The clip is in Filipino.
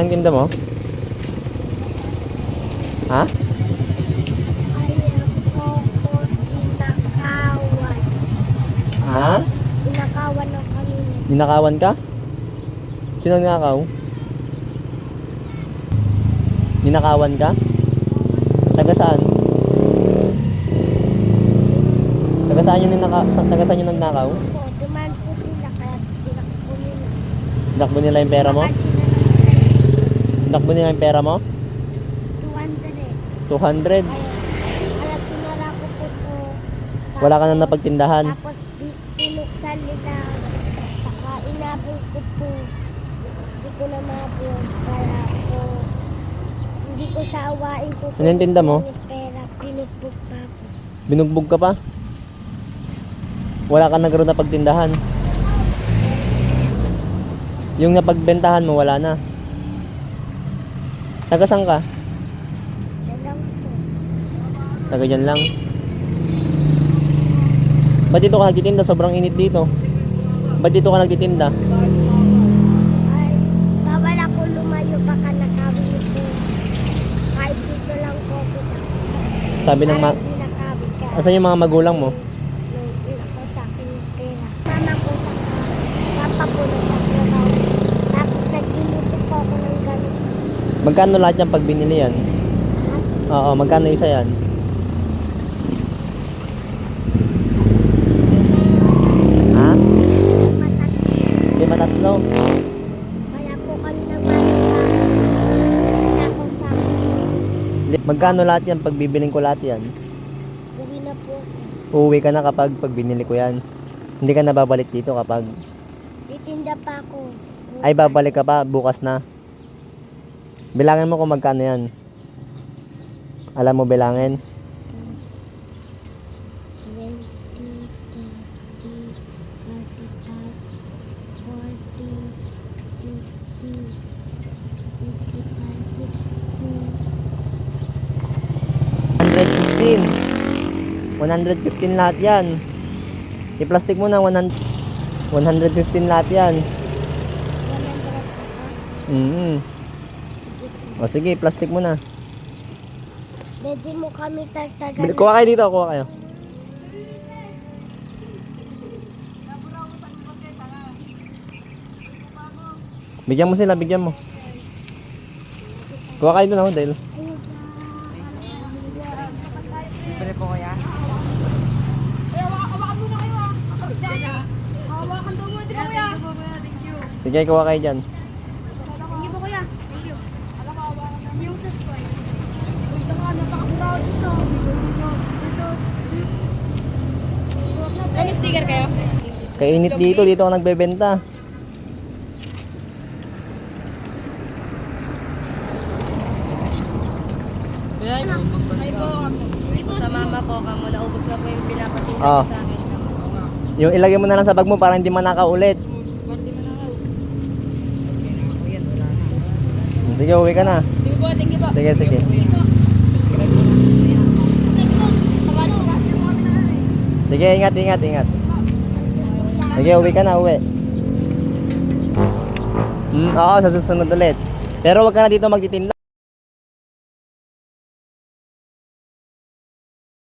Anong tinda mo? Ha? Ha? Inakawan ng kanina. Ninakawan ka? Sino nakaw? Ninakawan ka? Taga saan? Taga saan yung taga saan yung nagnakaw? Po, dumaan po sila kaya tinakbo nila. Tinakbo nila yung pera mo? Kasi sila Tinakbo nila yung pera mo? 200. 200? Kaya sinara ko po to. Wala ka na napagtindahan? Tapos pinuksan nila. Saka inabol ko po. Hindi ko na mabol. Kaya po, hindi ko siya awain po. Ano yung tinda mo? Yung pera, pinugbog pa po. Binugbog ka pa? Wala ka na gano'n na pagtindahan? Yung napagbentahan mo, wala na? Taga saan ka? Yan lang po. Taga dyan lang? Ba't dito ka nagtitinda? Sobrang init dito. Ba't dito ka nagtitinda? Ay, bawal ako lumayo baka nakawin po. Kahit dito lang po ako. Sabi ng Para hindi nakawin ka. Asan yung mga magulang mo? Nung ako sa akin yung pera. Mama ko sa papa ko na sa trabaho. Tapos nagbinuto po ako ng ganito. Magkano lahat yan pag binili yan? Oo, magkano isa yan? Ha? Matat. 5-3? Kaya po kanina mama ako sa akin. Magkano lahat yan pag bibiling ko lahat yan? Uwi na po ako. Uuwi ka na kapag pag binili ko yan. Hindi ka na babalik dito kapag... Titinda pa ako. Ay, babalik ka pa bukas na. Bilangin mo kung magkano yan. Alam mo bilangin? 20, 30, 115 lahat yan. I-plastic mo na 115 lahat yan. 100 pa. Sige po. O sige, plastic mo na. Pwede mo kami tagtagan. Kuha kayo dito, kuha kayo. Bigyan mo sila, bigyan mo. Kuha kayo doon ako, Dale. Bili po kuya. Hawakan daw mo, di ba kuya? Sige, kuha kayo dyan. Hindi po kuya. Thank you. Yung subscribe. Ito nga, napakaburaw dito. May sticker kayo? Kainit dito, dito ako nagbebenta. Ay po, sa mama po kamo, naubos na po yung pinapatinda Oh. sa akin. Yung ilagay mo na lang sa bag mo para hindi manakaw ulit. Sige, uwi ka na. Sige po, thank you po. Sige, sige. Sige, ingat, ingat, ingat. Sige, uwi ka na, uwi. Oo, sa susunod ulit. Pero wag ka na dito magtitinda.